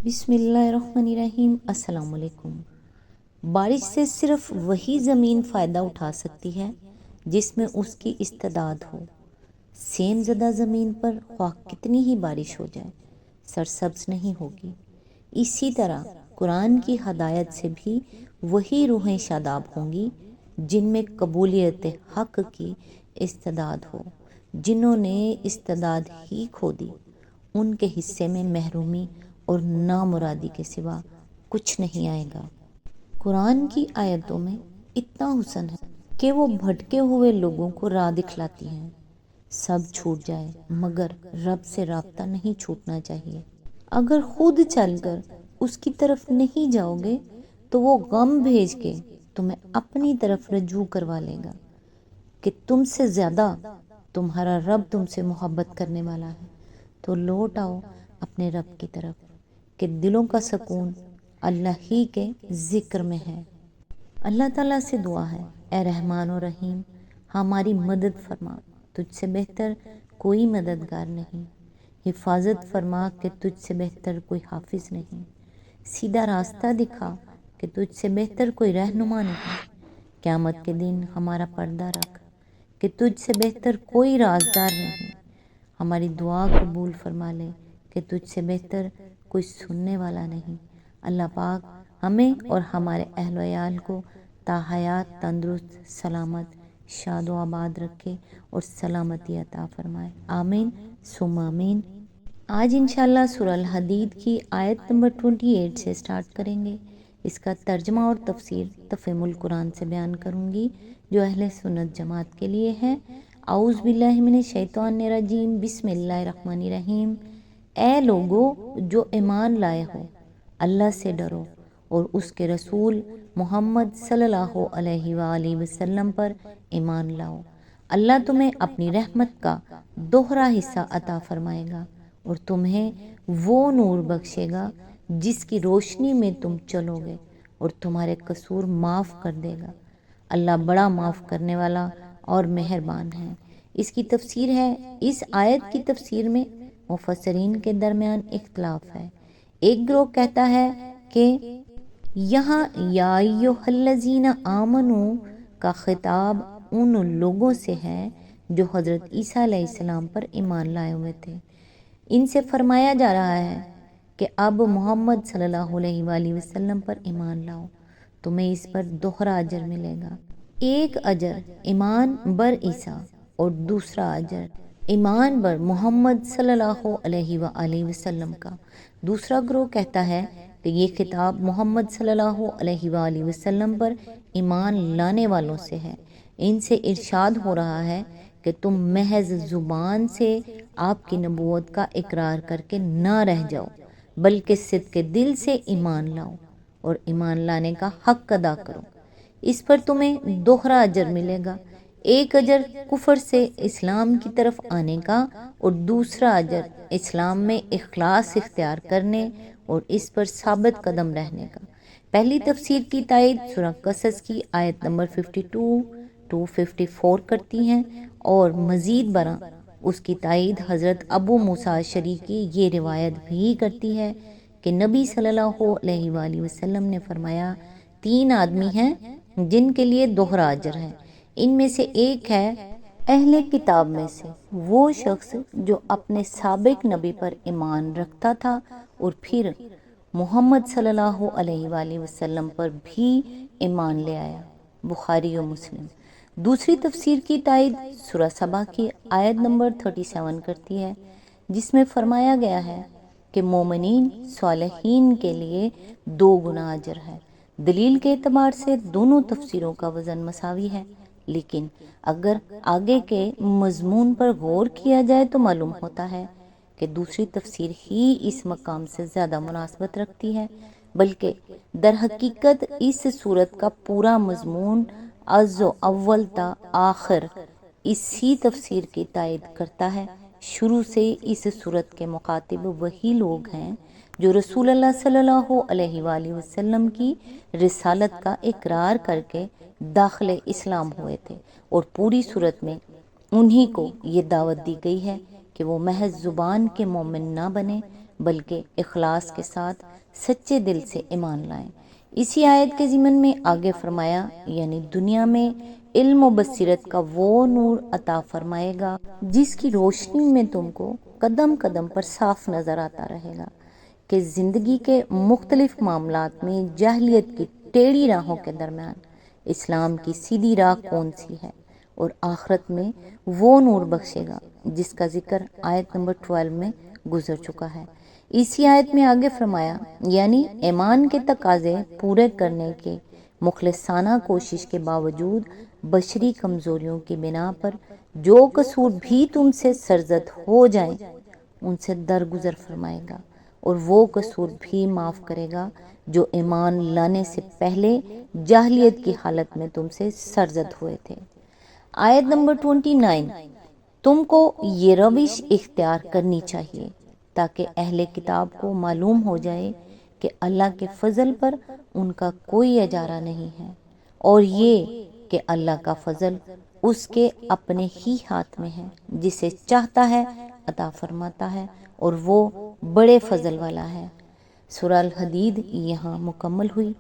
بسم اللہ الرحمن الرحیم۔ السلام علیکم۔ بارش سے صرف وہی زمین فائدہ اٹھا سکتی ہے جس میں اس کی استعداد ہو۔ سیم زدہ زمین پر خواہ کتنی ہی بارش ہو جائے سرسبز نہیں ہوگی۔ اسی طرح قرآن کی ہدایت سے بھی وہی روحیں شاداب ہوں گی جن میں قبولیت حق کی استعداد ہو۔ جنہوں نے استعداد ہی کھو دی ان کے حصے میں محرومی اور نامرادی کے سوا کچھ نہیں آئے گا۔ قرآن کی آیتوں میں اتنا حسن ہے کہ وہ بھٹکے ہوئے لوگوں کو راہ دکھلاتی ہیں۔ سب چھوٹ جائے مگر رب سے رابطہ نہیں چھوٹنا چاہیے۔ اگر خود چل کر اس کی طرف نہیں جاؤ گے تو وہ غم بھیج کے تمہیں اپنی طرف رجوع کروا لے گا کہ تم سے زیادہ تمہارا رب تم سے محبت کرنے والا ہے۔ تو لوٹ آؤ اپنے رب کی طرف کہ دلوں کا سکون اللہ ہی کے ذکر میں ہے۔ اللہ تعالیٰ سے دعا ہے، اے رحمان و رحیم ہماری مدد فرما، تجھ سے بہتر کوئی مددگار نہیں۔ حفاظت فرما کہ تجھ سے بہتر کوئی حافظ نہیں۔ سیدھا راستہ دکھا کہ تجھ سے بہتر کوئی رہنما نہیں۔ قیامت کے دن ہمارا پردہ رکھ کہ تجھ سے بہتر کوئی رازدار نہیں۔ ہماری دعا قبول فرما لے کہ تجھ سے بہتر کوئی سننے والا نہیں۔ اللہ پاک ہمیں اور ہمارے اہل و عیال کو تا حیات تندرست سلامت شاد و آباد رکھے اور سلامتی عطا فرمائے، آمین ثم آمین۔ آج انشاءاللہ سورہ الحدید کی آیت نمبر 28 سے سٹارٹ کریں گے۔ اس کا ترجمہ اور تفسیر تفہیم القرآن سے بیان کروں گی جو اہل سنت جماعت کے لیے ہے۔ اعوذ باللہ من الشیطان الرجیم، بسم اللہ الرحمن الرحیم۔ اے لوگو جو ایمان لائے ہو، اللہ سے ڈرو اور اس کے رسول محمد صلی اللہ علیہ وآلہ وسلم پر ایمان لاؤ۔ اللہ تمہیں اپنی رحمت کا دوہرا حصہ عطا فرمائے گا اور تمہیں وہ نور بخشے گا جس کی روشنی میں تم چلو گے اور تمہارے قصور معاف کر دے گا۔ اللہ بڑا معاف کرنے والا اور مہربان ہے۔ اس کی تفسیر ہے، اس آیت کی تفسیر میں مفسرین کے درمیان اختلاف ہے۔ ایک گروہ کہتا ہے کہ یہاں یا ایھا الذین آمنوا کا خطاب ان لوگوں سے ہے جو حضرت عیسیٰ علیہ السلام پر ایمان لائے ہوئے تھے۔ ان سے فرمایا جا رہا ہے کہ اب محمد صلی اللہ علیہ وآلہ وسلم پر ایمان لاؤ، تمہیں اس پر دوہرا اجر ملے گا۔ ایک اجر ایمان بر عیسیٰ اور دوسرا اجر ایمان بر محمد صلی اللہ علیہ وآلہ وسلم کا۔ دوسرا گروہ کہتا ہے کہ یہ خطاب محمد صلی اللہ علیہ وآلہ وسلم پر ایمان لانے والوں سے ہے۔ ان سے ارشاد ہو رہا ہے کہ تم محض زبان سے آپ کی نبوت کا اقرار کر کے نہ رہ جاؤ بلکہ صدق دل سے ایمان لاؤ اور ایمان لانے کا حق ادا کرو۔ اس پر تمہیں دوہرا اجر ملے گا، ایک اجر کفر سے اسلام کی طرف آنے کا اور دوسرا اجر اسلام میں اخلاص اختیار کرنے اور اس پر ثابت قدم رہنے کا۔ پہلی تفسیر کی تائید سورہ قصص کی آیت نمبر 52 to 54 کرتی ہیں اور مزید برآں اس کی تائید حضرت ابو موسیٰ اشعری کی یہ روایت بھی کرتی ہے کہ نبی صلی اللہ علیہ وآلہ وسلم نے فرمایا، 3 آدمی ہیں جن کے لیے دوہرا اجر ہے۔ ان میں سے ایک ہے اہل کتاب میں سے وہ شخص جو اپنے سابق نبی پر ایمان رکھتا تھا اور پھر محمد صلی اللہ علیہ وآلہ وسلم پر بھی ایمان لے آیا، بخاری و مسلم۔ دوسری تفسیر کی تائید سورہ سبا کی آیت نمبر 37 کرتی ہے جس میں فرمایا گیا ہے کہ مومنین صالحین کے لیے 2 گنا اجر ہے۔ دلیل کے اعتبار سے دونوں تفسیروں کا وزن مساوی ہے، لیکن اگر آگے کے مضمون پر غور کیا جائے تو معلوم ہوتا ہے کہ دوسری تفسیر ہی اس مقام سے زیادہ مناسبت رکھتی ہے، بلکہ در حقیقت اس صورت کا پورا مضمون از اول تا آخر اسی تفسیر کی تائید کرتا ہے۔ شروع سے اس صورت کے مخاطب وہی لوگ ہیں جو رسول اللہ صلی اللہ علیہ وآلہ وسلم کی رسالت کا اقرار کر کے داخل اسلام ہوئے تھے، اور پوری صورت میں انہی کو یہ دعوت دی گئی ہے کہ وہ محض زبان کے مومن نہ بنے بلکہ اخلاص کے ساتھ سچے دل سے ایمان لائیں۔ اسی آیت کے ضمن میں آگے فرمایا، یعنی دنیا میں علم و بصیرت کا وہ نور عطا فرمائے گا جس کی روشنی میں تم کو قدم قدم پر صاف نظر آتا رہے گا کہ زندگی کے مختلف معاملات میں جاہلیت کی ٹیڑھی راہوں کے درمیان اسلام کی سیدھی راہ کون سی ہے، اور آخرت میں وہ نور بخشے گا جس کا ذکر آیت نمبر 12 میں گزر چکا ہے۔ اسی آیت میں آگے فرمایا، یعنی ایمان کے تقاضے پورے کرنے کے مخلصانہ کوشش کے باوجود بشری کمزوریوں کی بنا پر جو قصور بھی تم سے سرزد ہو جائیں ان سے درگزر فرمائے گا، اور وہ قصور بھی معاف کرے گا جو ایمان لانے سے پہلے جاہلیت کی حالت میں تم سے سرزد ہوئے تھے۔ آیت نمبر 29، تم کو یہ روش اختیار کرنی چاہیے تاکہ اہل کتاب کو معلوم ہو جائے کہ اللہ کے فضل پر ان کا کوئی اجارہ نہیں ہے، اور یہ کہ اللہ کا فضل اس کے اپنے ہی ہاتھ میں ہے، جسے چاہتا ہے عطا فرماتا ہے، اور وہ بڑے فضل والا ہے۔ سورہ الحدید یہاں مکمل ہوئی۔